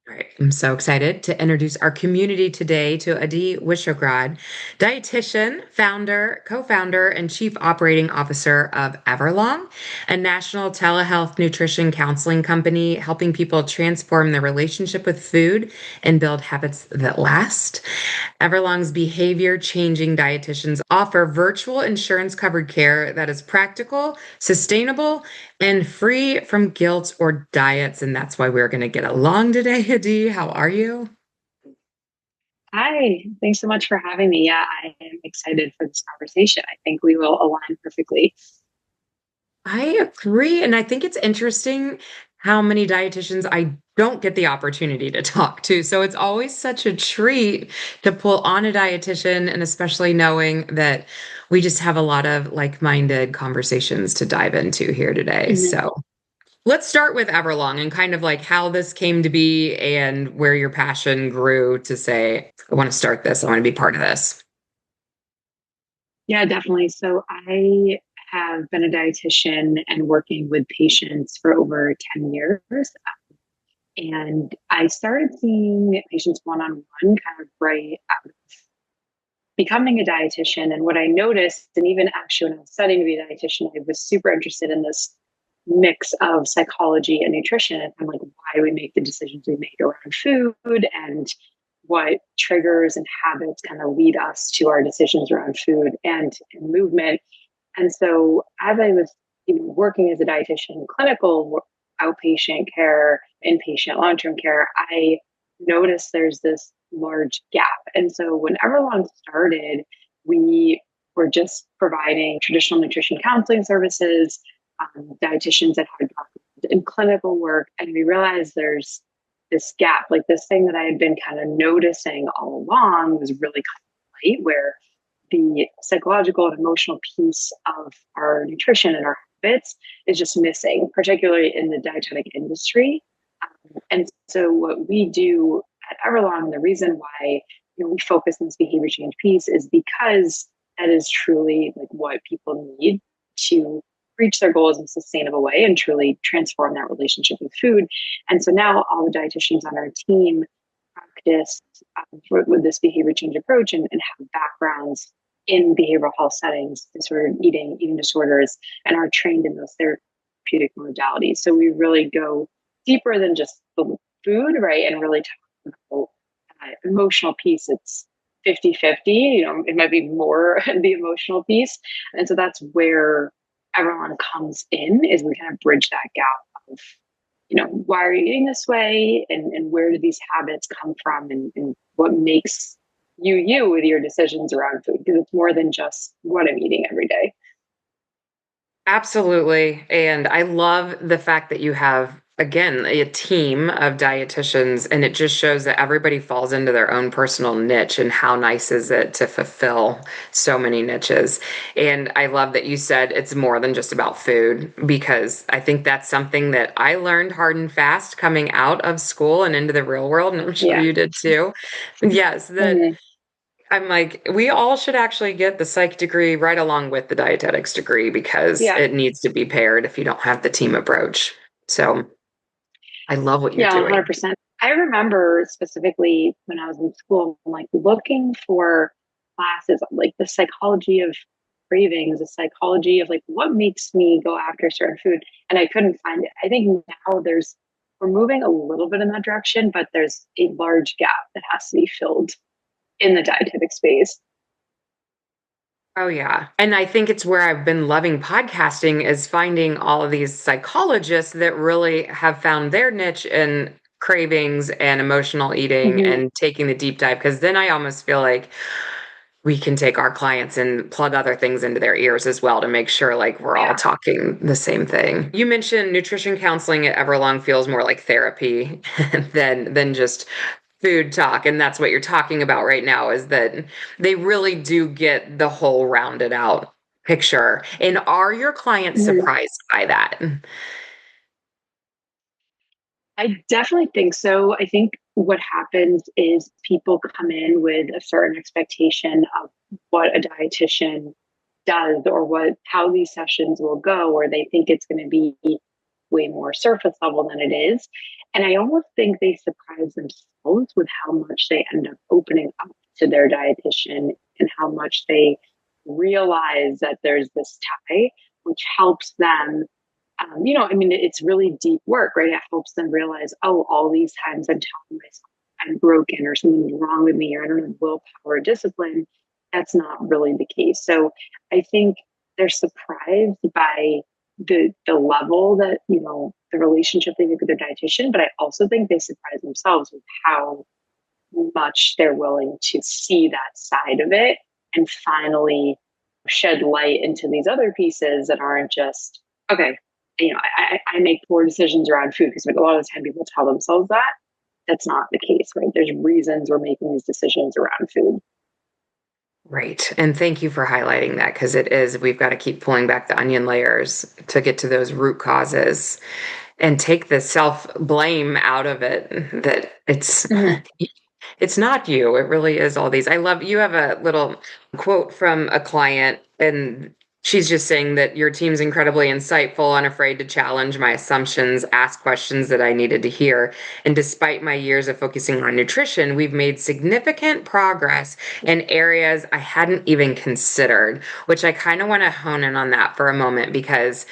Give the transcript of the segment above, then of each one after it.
All right, I'm so excited to introduce our community today to Adi Wyshogrod, dietitian, founder, co-founder, and chief operating officer of Everlong, a national telehealth nutrition counseling company helping people transform their relationship with food and build habits that last. Everlong's behavior changing dietitians offer virtual insurance covered care that is practical, sustainable, and free from guilt or diets. And that's why we're going to get along today, Hadi. How are you? Hi, thanks so much for having me. Yeah, I am excited for this conversation. I think we will align perfectly. I agree. And I think it's interesting how many dietitians I don't get the opportunity to talk to. So it's always such a treat to pull on a dietitian, and especially knowing that we just have a lot of like-minded conversations to dive into here today. Mhm. So let's start with Everlong and kind of like how this came to be and where your passion grew to say, I want to start this, I want to be part of this. Yeah, definitely. So I have been a dietitian and working with patients for over 10 years. And I started seeing patients one on one kind of right out of becoming a dietitian. And what I noticed, and even actually when I was studying to be a dietitian, I was super interested in this mix of psychology and nutrition and kind of like why we make the decisions we make around food and what triggers and habits kind of lead us to our decisions around food and movement. And so as I was working as a dietitian in clinical outpatient care, inpatient long-term care, I noticed there's this large gap. And so when Everlong started, we were just providing traditional nutrition counseling services, dietitians that had background in clinical work, and we realized there's this gap, like this thing that I had been kind of noticing all along was really kind of light, where the psychological and emotional piece of our nutrition and our habits is just missing, particularly in the dietetic industry. And so, what we do at Everlong, the reason why we focus on this behavior change piece is because that is truly like what people need to reach their goals in a sustainable way and truly transform that relationship with food. And so now all the dietitians on our team practice with this behavior change approach and have backgrounds in behavioral health settings, disordered eating disorders, and are trained in those therapeutic modalities. So we really go deeper than just the food, right? And really talk about emotional piece. It's 50-50, it might be more the emotional piece. And so that's where everyone comes in, is we kind of bridge that gap of, why are you eating this way? And where do these habits come from? And what makes you with your decisions around food? Because it's more than just what I'm eating every day. Absolutely. And I love the fact that you have, again, a team of dietitians, and it just shows that everybody falls into their own personal niche. And how nice is it to fulfill so many niches? And I love that you said it's more than just about food, because I think that's something that I learned hard and fast coming out of school and into the real world. And I'm sure Yeah. you did too. Yes, that Mhm. I'm like, we all should actually get the psych degree right along with the dietetics degree, because Yeah. it needs to be paired if you don't have the team approach. So I love what you're Yeah, doing. 100%. I remember specifically when I was in school, like looking for classes, like the psychology of cravings, the psychology of like what makes me go after certain food. And I couldn't find it. I think now we're moving a little bit in that direction, but there's a large gap that has to be filled in the dietetic space. Oh yeah. And I think it's where I've been loving podcasting, is finding all of these psychologists that really have found their niche in cravings and emotional eating Mhm. and taking the deep dive, because then I almost feel like we can take our clients and plug other things into their ears as well to make sure like we're all Yeah. talking the same thing. You mentioned nutrition counseling at Everlong feels more like therapy than just food talk, and that's what you're talking about right now, is that they really do get the whole rounded out picture. And are your clients Mhm. surprised by that? I definitely think so. I think what happens is people come in with a certain expectation of what a dietitian does or how these sessions will go, or they think it's going to be way more surface level than it is. And I almost think they surprise themselves with how much they end up opening up to their dietitian and how much they realize that there's this tie, which helps them. I mean, it's really deep work, right? It helps them realize, oh, all these times I'm telling myself I'm broken or something's wrong with me or I don't have willpower or discipline. That's not really the case. So I think they're surprised by the level that, the relationship they make with their dietitian, but I also think they surprise themselves with how much they're willing to see that side of it and finally shed light into these other pieces that aren't just, okay, I make poor decisions around food because like a lot of the time people tell themselves that. That's not the case, right? There's reasons we're making these decisions around food. Right. And thank you for highlighting that because we've got to keep pulling back the onion layers to get to those root causes and take the self blame out of it that Mhm. it's not you. It really is all these. I love you have a little quote from a client, and she's just saying that your team's incredibly insightful, unafraid to challenge my assumptions, ask questions that I needed to hear. And despite my years of focusing on nutrition, we've made significant progress in areas I hadn't even considered, which I kind of want to hone in on that for a moment because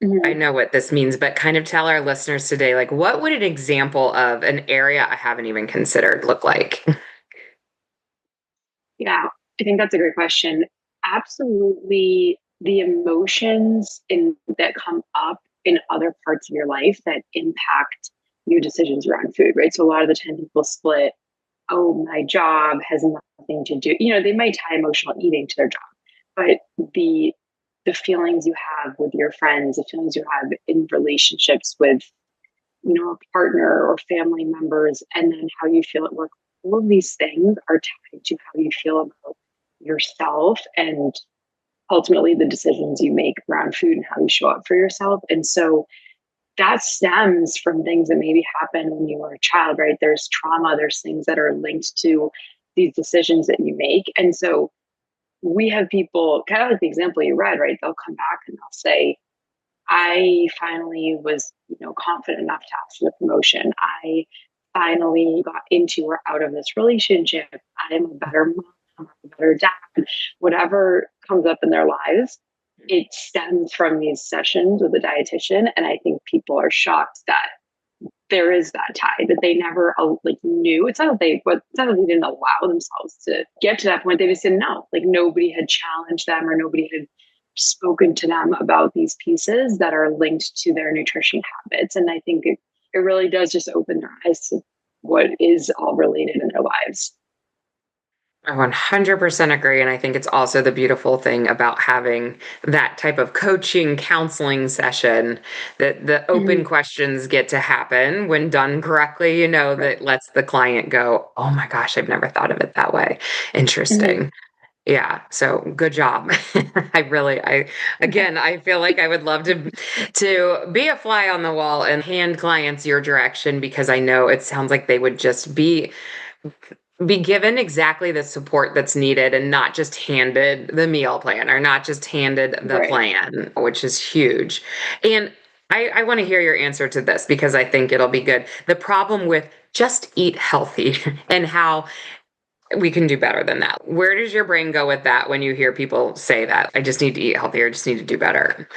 I Mhm. know what this means, but kind of tell our listeners today, like, what would an example of an area I haven't even considered look like? Yeah, I think that's a great question. Absolutely, the emotions that come up in other parts of your life that impact your decisions around food, right? So a lot of the time people split, oh, my job has nothing to do. They might tie emotional eating to their job, but the the feelings you have with your friends, the feelings you have in relationships with a partner or family members, and then how you feel at work. All of these things are tied to how you feel about yourself and ultimately the decisions you make around food and how you show up for yourself. And so that stems from things that maybe happened when you were a child, right? There's trauma, there's things that are linked to these decisions that you make. And so we have people, kind of like the example you read, right? They'll come back and they'll say, I finally was, confident enough to ask for the promotion. I finally got into or out of this relationship. I am a better mom, I'm a better dad. Whatever comes up in their lives, it stems from these sessions with a dietitian. And I think people are shocked that there is that tie that they never knew. It's not that they didn't allow themselves to get to that point. They just didn't know. Like nobody had challenged them or nobody had spoken to them about these pieces that are linked to their nutrition habits. And I think it really does just open their eyes to what is all related in their lives. I 100% agree. And I think it's also the beautiful thing about having that type of coaching, counseling session that the open Mhm. questions get to happen when done correctly, Right. that lets the client go, oh my gosh, I've never thought of it that way. Mhm. Interesting. Yeah, so good job. Again, I feel like I would love to be a fly on the wall and hand clients your direction because I know it sounds like they would just be given exactly the support that's needed and not just handed the meal plan or not just handed the Right. plan, which is huge. And I want to hear your answer to this because I think it'll be good. The problem with just eat healthy and how we can do better than that. Where does your brain go with that when you hear people say that? I just need to eat healthier, I just need to do better.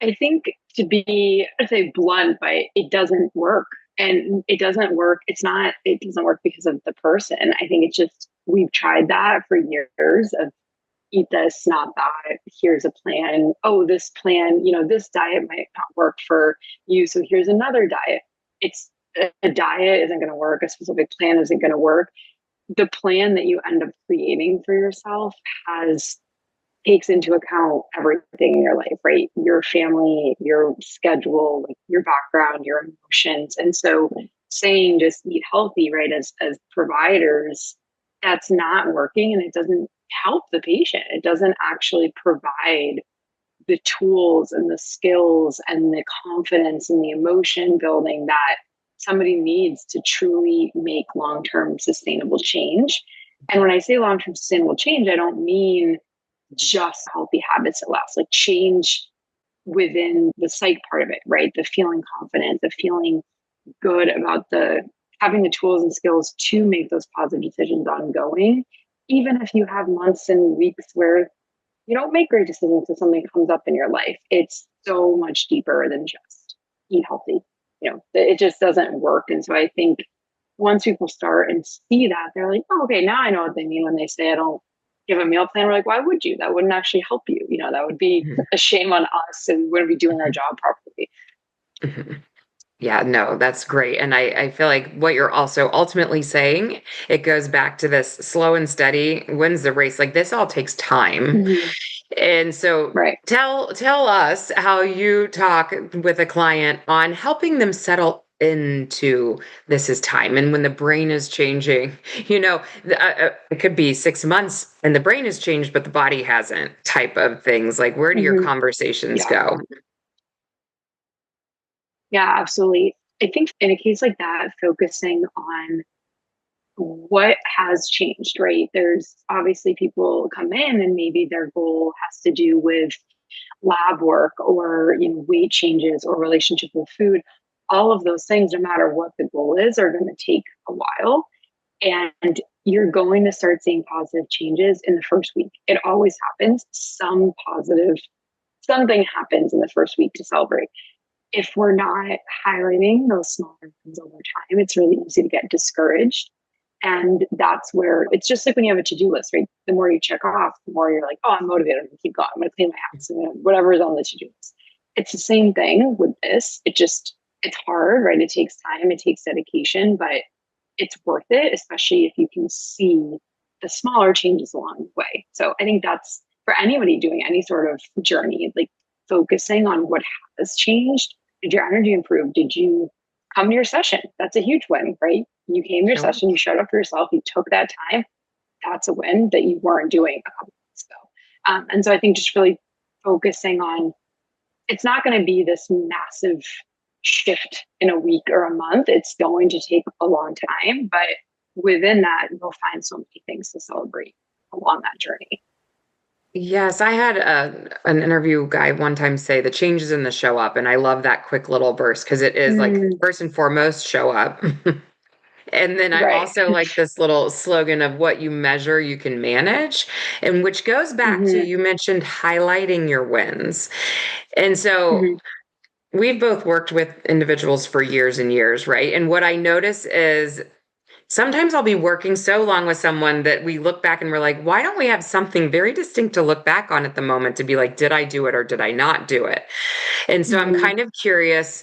I think to be, I'd say blunt, but it doesn't work. And it doesn't work. It doesn't work because of the person. I think it's just, we've tried that for years of eat this, not that. Here's a plan. Oh, this plan, this diet might not work for you. So here's another diet. It's a diet isn't going to work. A specific plan isn't going to work. The plan that you end up creating for yourself has takes into account everything in your life, right? Your family, your schedule, like your background, your emotions. And so saying just eat healthy, right, as providers, that's not working and it doesn't help the patient. It doesn't actually provide the tools and the skills and the confidence and the emotion building that somebody needs to truly make long-term sustainable change. And when I say long-term sustainable change, I don't mean just healthy habits that last, like change within the psych part of it, right? The feeling confident, the feeling good about the having the tools and skills to make those positive decisions ongoing, even if you have months and weeks where you don't make great decisions if something comes up in your life. It's so much deeper than just eat healthy. It just doesn't work. And so I think once people start and see that, they're like, oh, okay, now I know what they mean when they say I don't give a meal plan. We're like, why would you? That wouldn't actually help you. That would be a shame on us and we wouldn't be doing our job properly. Mhm. Yeah, no, that's great. And I feel like what you're also ultimately saying, it goes back to this slow and steady wins the race. Like this all takes time. Mm-hmm. And so Right. tell us how you talk with a client on helping them settle into this is time. And when the brain is changing, it could be 6 months and the brain has changed, but the body hasn't type of things. Like where do your Mm-hmm. conversations Yeah. go? Yeah, absolutely. I think in a case like that, focusing on what has changed, right? There's obviously people come in and maybe their goal has to do with lab work or weight changes or relationship with food. All of those things, no matter what the goal is, are going to take a while. And you're going to start seeing positive changes in the first week. It always happens. Something happens in the first week to celebrate. If we're not highlighting those smaller wins over time, it's really easy to get discouraged. And that's where it's just like when you have a to-do list, right? The more you check off, the more you're like, oh, I'm motivated. I'm gonna keep going. I'm gonna clean my house and whatever is on the to-do list. It's the same thing with this. It's hard, right? It takes time, it takes dedication, but it's worth it, especially if you can see the smaller changes along the way. So I think that's for anybody doing any sort of journey, like focusing on what has changed. Did your energy improve? Did you come to your session? That's a huge win, right? You came to your Sure. session, you showed up for yourself, you took that time. That's a win that you weren't doing a couple months ago. And so I think just really focusing on it's not going to be this massive shift in a week or a month. It's going to take a long time, but within that, you'll find so many things to celebrate along that journey. Yes, I had an interview guy one time say the changes in the show up, and I love that quick little burst because it is like Mm, first and foremost show up. And then I right. also like this little slogan of what you measure, you can manage, and which goes back to Hmm. you mentioned highlighting your wins. And so Hmm. we've both worked with individuals for years and years, right? And what I notice is sometimes I'll be working so long with someone that we look back and we're like, why don't we have something very distinct to look back on at the moment to be like, did I do it or did I not do it? And so I'm Hmm. kind of curious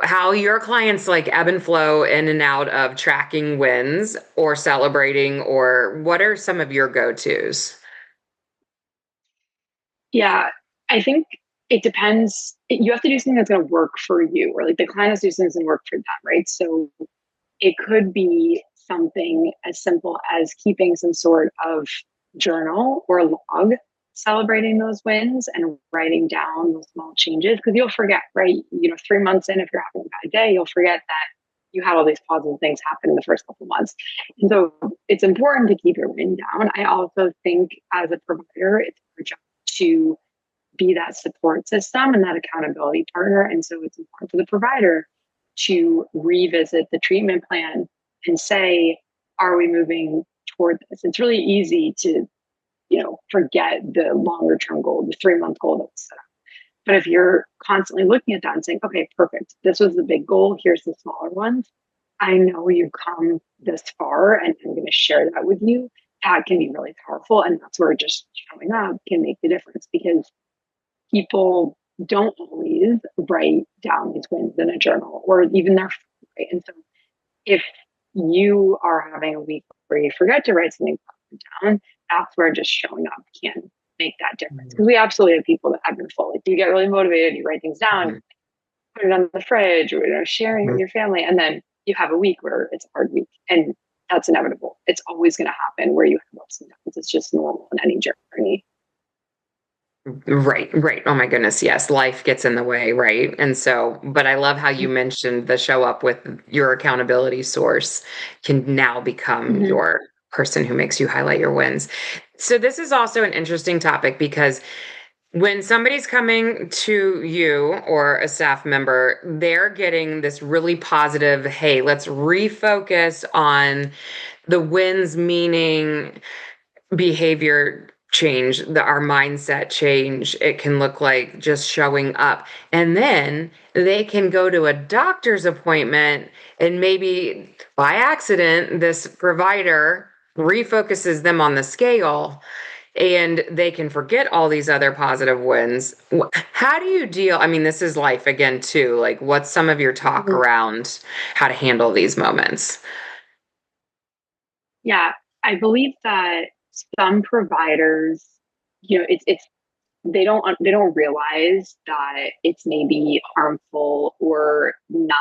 how your clients like ebb and flow in and out of tracking wins or celebrating, or what are some of your go-tos? Yeah, I think it depends. You have to do something that's going to work for you, or like the client has to do something that's going to work for them, right? So it could be something as simple as keeping some sort of journal or log celebrating those wins and writing down those small changes because you'll forget, right? 3 months in, if you're having a bad day, you'll forget that you had all these positive things happen in the first couple of months. And so it's important to keep it written down. I also think as a provider, it's our job to be that support system and that accountability partner. And so it's important for the provider to revisit the treatment plan and say, are we moving toward this? It's really easy to, forget the longer term goal, the 3 month goal that was set up. But if you're constantly looking at that and saying, okay, perfect, this was the big goal, here's the smaller ones. I know you've come this far and I'm going to share that with you. That can be really powerful. And that's where just showing up can make the difference because people don't always write down these wins in a journal or even their right? And so if you are having a week where you forget to write something down, that's where just showing up can make that difference. Because we absolutely have people that have been full. Like you get really motivated, you write things down, Mhm. put it on the fridge, or sharing it Mhm. with your family, and then you have a week where it's a hard week. And that's inevitable. It's always going to happen where you have ups and downs. It's just normal in any journey. Right, right. Oh my goodness, yes, life gets in the way, right? And so, but I love how you mentioned the show up with your accountability source can now become Mm-hmm. your person who makes you highlight your wins. So this is also an interesting topic because When somebody's coming to you or a staff member, they're getting this really positive, hey, let's refocus on the wins, meaning behavior change, our mindset change. It can look like just showing up. And then they can go to a doctor's appointment, and maybe by accident, this provider refocuses them on the scale and they can forget all these other positive wins. How do you deal? I mean, this is life again, too. Like, what's some of your talk Mhm. around how to handle these moments? Yeah, I believe that some providers, it's they don't realize that it's maybe harmful or not,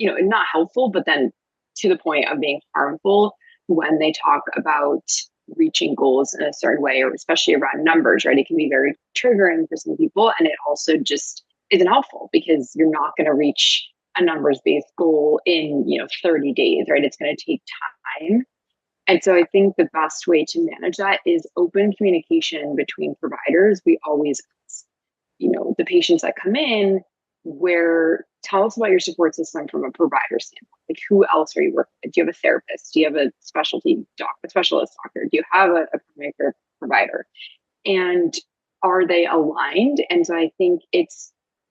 not helpful, but then to the point of being harmful when they talk about reaching goals in a certain way, or especially around numbers, right? It can be very triggering for some people. And it also just isn't helpful because you're not going to reach a numbers based goal in, 30 days, right? It's going to take time. And so I think the best way to manage that is open communication between providers. We always, the patients that come in, where tell us about your support system from a provider standpoint. Like, who else are you working with? Do you have a therapist? Do you have a specialty doc, a specialist doctor? Do you have a primary care provider? And are they aligned? And so I think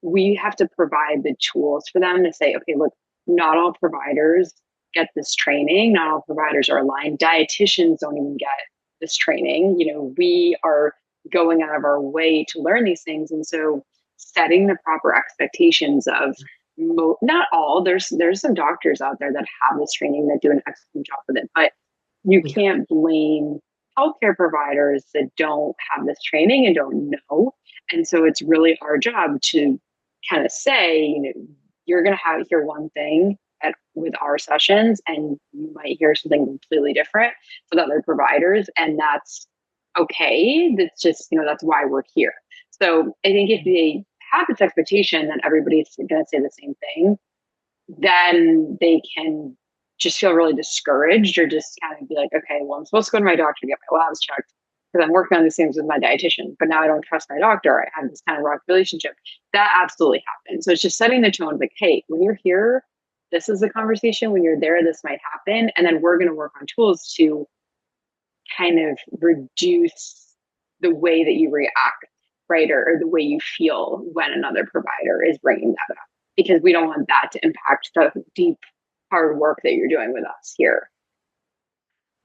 we have to provide the tools for them to say, okay, look, not all providers get this training. Not all providers are aligned. Dietitians don't even get this training. We are going out of our way to learn these things. And so setting the proper expectations of not all, there's some doctors out there that have this training that do an excellent job with it, but you Yeah. can't blame healthcare providers that don't have this training and don't know. And so it's really our job to kind of say, you're going to hear one thing with our sessions, and you might hear something completely different with other providers. And that's okay. That's just, that's why we're here. So I think if they have this expectation that everybody's going to say the same thing, then they can just feel really discouraged, or just kind of be like, okay, well, I'm supposed to go to my doctor to get my labs checked because I'm working on these things with my dietitian, but now I don't trust my doctor. I have this kind of rock relationship. That absolutely happens. So it's just setting the tone, like, hey, when you're here, this is the conversation. When you're there, this might happen. And then we're going to work on tools to kind of reduce the way that you react, right? Or the way you feel when another provider is bringing that up, because we don't want that to impact the deep, hard work that you're doing with us here.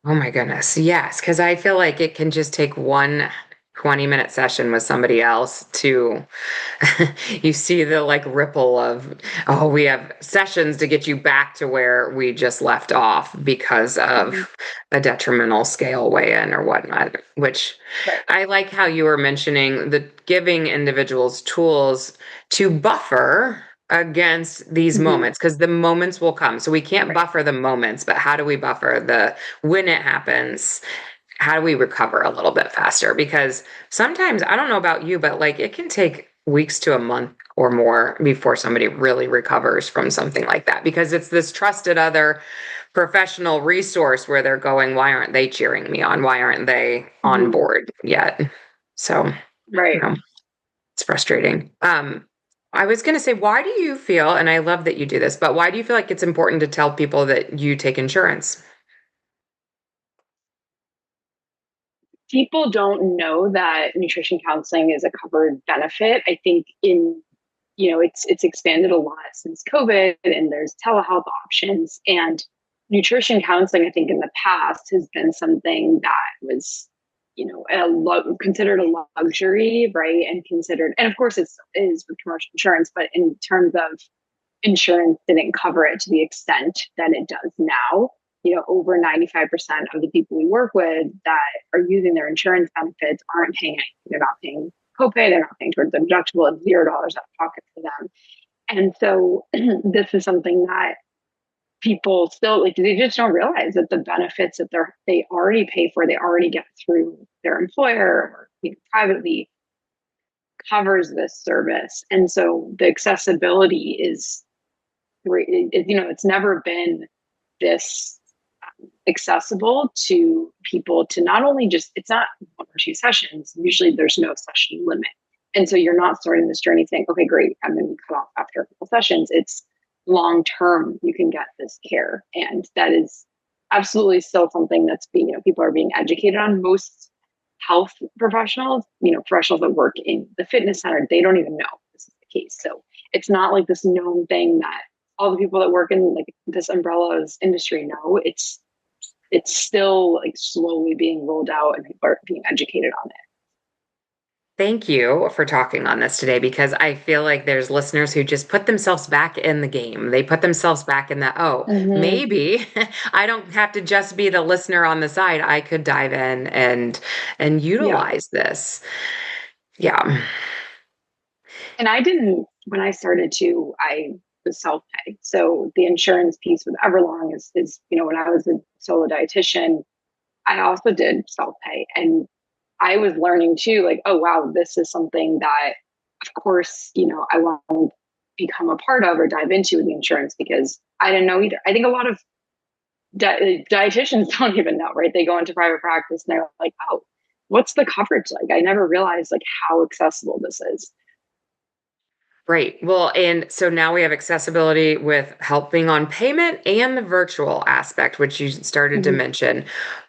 Oh my goodness. Yes, because I feel like it can just take one 20-minute session with somebody else to you see the like ripple of, oh, we have sessions to get you back to where we just left off because Mhm. of a detrimental scale weigh-in or whatnot, which Right. I like how you were mentioning the giving individuals tools to buffer against these Mhm. moments because the moments will come. So we can't Right. buffer the moments, but how do we buffer the when it happens? How do we recover a little bit faster? Because sometimes, I don't know about you, but like it can take weeks to a month or more before somebody really recovers from something like that because it's this trusted other professional resource where they're going, why aren't they cheering me on? Why aren't they on Mhm. board yet? So, you Right. know, it's frustrating. I was going to say, why do you feel, and I love that you do this, but why do you feel like it's important to tell people that you take insurance? People don't know that nutrition counseling is a covered benefit. I think it's expanded a lot since COVID, and there's telehealth options, and nutrition counseling, I think, in the past has been something that was, considered a luxury, right? And considered, and of course it is with commercial insurance, but in terms of insurance didn't cover it to the extent that it does now. Over 95% of the people we work with that are using their insurance benefits aren't paying anything. They're not paying copay, they're not paying towards the deductible. It's $0 out of pocket for them. And so this is something that people still, like, they just don't realize that the benefits that they already pay for, they already get through their employer or privately, covers this service. And so the accessibility is great. It's never been this accessible to people to not only just, it's not 1 or 2 sessions. Usually there's no session limit. And so you're not starting this journey saying, okay, great, I'm going to cut off after a couple sessions. It's long term, you can get this care. And that is absolutely still something that's being, people are being educated on. Most health professionals, professionals that work in the fitness center, they don't even know this is the case. So it's not like this known thing that all the people that work in like this umbrella's industry know. It's still like slowly being rolled out and people are being educated on it. Thank you for talking on this today because I feel like there's listeners who just put themselves back in the game. They put themselves back in the, oh, Mm-hmm. maybe I don't have to just be the listener on the side. I could dive in and Yeah. utilize this. Yeah. And I didn't, when I started to, I was self pay. So the insurance piece with Everlong is, when I was a solo dietitian, I also did self pay. And I was learning too, like, oh, wow, this is something that, of course, I want to become a part of or dive into with the insurance because I didn't know either. I think a lot of dietitians don't even know, right? They go into private practice and they're like, oh, what's the coverage like? I never realized like how accessible this is. Right. Well, and so now we have accessibility with helping on payment and the virtual aspect, which you started to Mhm. mention.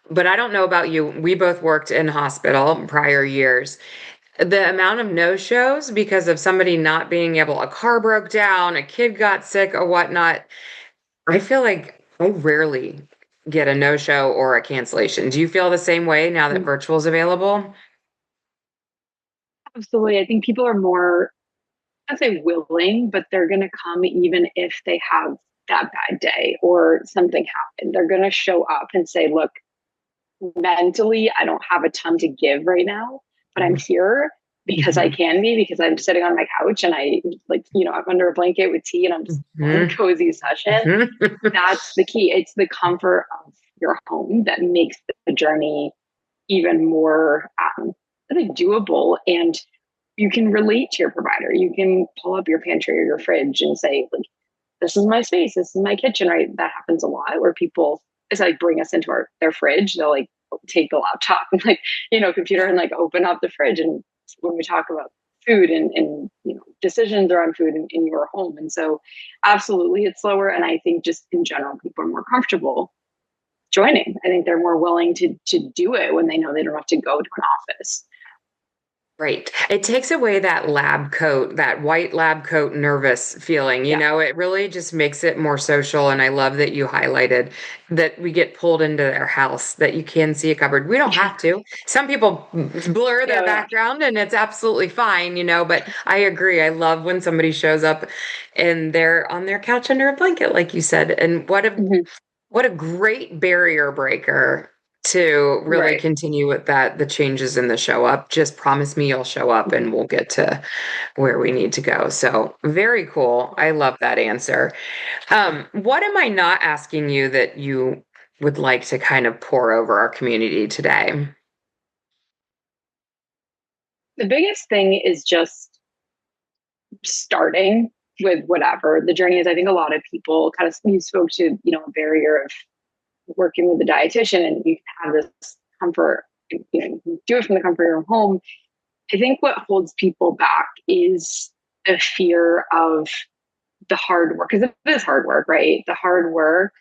But I don't know about you. We both worked in hospital in prior years. The amount of no-shows because of somebody not being able, a car broke down, a kid got sick or whatnot. I feel like I rarely get a no-show or a cancellation. Do you feel the same way now that virtual is available? Absolutely. I think people are more, I'd say willing, but they're going to come even if they have that bad day or something happened. They're going to show up and say, look, mentally, I don't have a ton to give right now, but I'm here because I Mhm. can be, because I'm sitting on my couch and I like, I'm under a blanket with tea and I'm just having a Mhm. cozy session. Mhm. That's the key. It's the comfort of your home that makes the journey even more I think doable, and you can relate to your provider. You can pull up your pantry or your fridge and say, like, this is my space, this is my kitchen, right? That happens a lot where people, it's like bring us into their fridge. They'll like take the laptop and like, computer and like open up the fridge. And when we talk about food and decisions around food in your home. And so absolutely it's slower. And I think just in general, people are more comfortable joining. I think they're more willing to do it when they know they don't have to go to an office. Right. It takes away that lab coat, that white lab coat nervous feeling. Yeah. It really just makes it more social. And I love that you highlighted that we get pulled into their house, that you can see a cupboard. We don't Yeah. have to. Some people blur Yeah. their Yeah. background and it's absolutely fine, but I agree. I love when somebody shows up and they're on their couch under a blanket, like you said. And Mhm. what a great barrier breaker to really Right. continue with that, the changes in the show up. Just promise me you'll show up Mhm. and we'll get to where we need to go. So very cool. I love that answer. What am I not asking you that you would like to kind of pour over our community today? The biggest thing is just starting with whatever the journey is. I think a lot of people kind of, you spoke to, a barrier of working with a dietitian and you can have this comfort, you do it from the comfort of your home. I think what holds people back is the fear of the hard work, because it is hard work, right? The hard work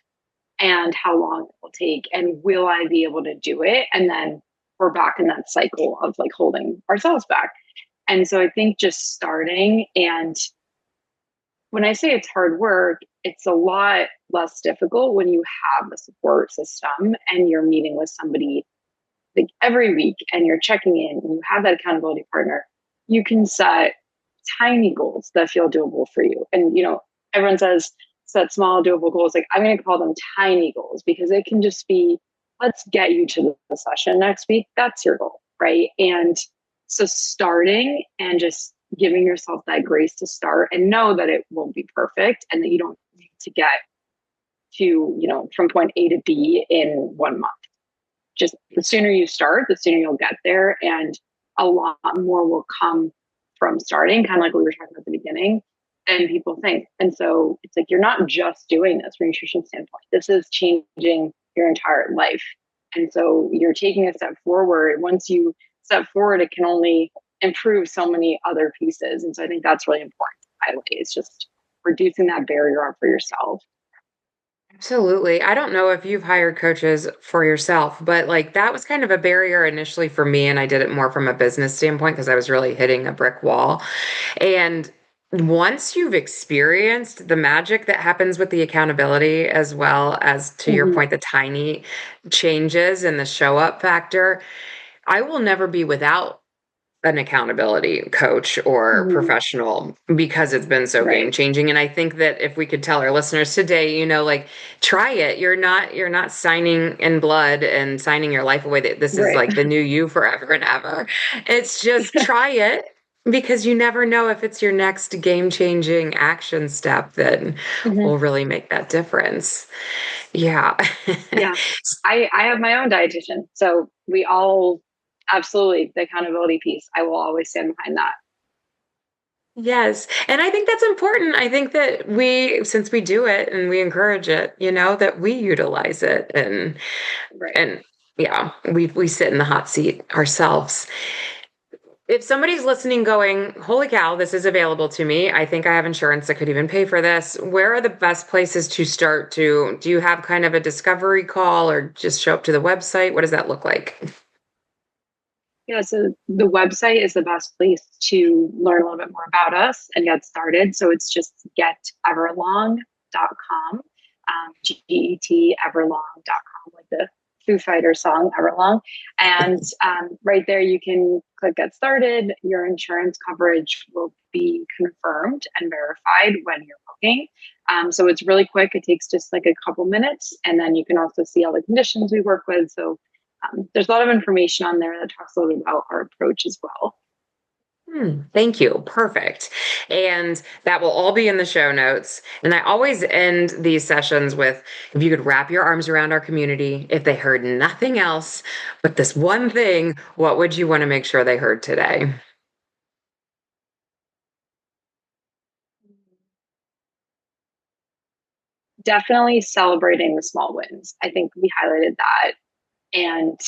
and how long it will take, and will I be able to do it? And then we're back in that cycle of like holding ourselves back. And so I think just starting, and when I say it's hard work, it's a lot less difficult when you have a support system and you're meeting with somebody like every week and you're checking in and you have that accountability partner. You can set tiny goals that feel doable for you. And, everyone says set small, doable goals. Like I'm going to call them tiny goals because it can just be, let's get you to the session next week. That's your goal. Right. And so starting and just giving yourself that grace to start and know that it won't be perfect and that you don't need to get to, from point A to B in 1 month. Just the sooner you start, the sooner you'll get there. And a lot more will come from starting, kind of like we were talking about at the beginning, than people think. And so it's like you're not just doing this from a nutrition standpoint. This is changing your entire life. And so you're taking a step forward. Once you step forward, it can only improve so many other pieces. And so I think that's really important to highlight, is just reducing that barrier for yourself. Absolutely. I don't know if you've hired coaches for yourself, but like that was kind of a barrier initially for me. And I did it more from a business standpoint because I was really hitting a brick wall. And once you've experienced the magic that happens with the accountability, as well as to your Mm-hmm. point, the tiny changes and the show up factor, I will never be without an accountability coach or Mm-hmm. professional because it's been so game Right. changing. And I think that if we could tell our listeners today, like try it. You're not signing in blood and signing your life away that this is Right. like the new you forever and ever. It's just try it because you never know if it's your next game changing action step that Mm-hmm. will really make that difference. Yeah. Yeah. I have my own dietitian. So we all absolutely, the accountability piece. I will always stand behind that. Yes. And I think that's important. I think that since we do it and we encourage it, that we utilize it Right. and yeah, we sit in the hot seat ourselves. If somebody's listening going, holy cow, this is available to me. I think I have insurance that could even pay for this. Where are the best places to start do you have kind of a discovery call or just show up to the website? What does that look like? Yeah, so the website is the best place to learn a little bit more about us and get started. So it's just geteverlong.com, Geteverlong.com, like the Foo Fighters song Everlong. And right there, you can click Get Started. Your insurance coverage will be confirmed and verified when you're booking. So it's really quick. It takes just like a couple minutes. And then you can also see all the conditions we work with. So there's a lot of information on there that talks a little bit about our approach as well. Thank you. Perfect. And that will all be in the show notes. And I always end these sessions with if you could wrap your arms around our community, if they heard nothing else but this one thing, what would you want to make sure they heard today? Definitely celebrating the small wins. I think we highlighted that, and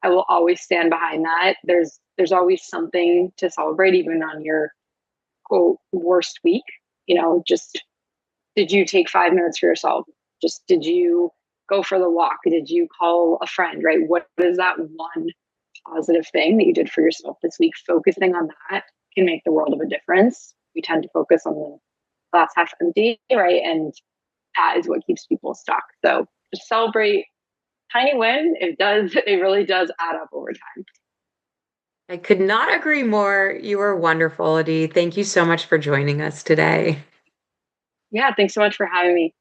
I will always stand behind that. There's always something to celebrate, even on your quote worst week. Just did you take 5 minutes for yourself? Just did you go for the walk? Did you call a friend? Right? What is that one positive thing that you did for yourself this week? Focusing on that can make the world of a difference. We tend to focus on the glass half empty, right? And that is what keeps people stuck. So just celebrate tiny win. It really does add up over time. I could not agree more. You were wonderful, Adi. Thank you so much for joining us today. Yeah, thanks so much for having me.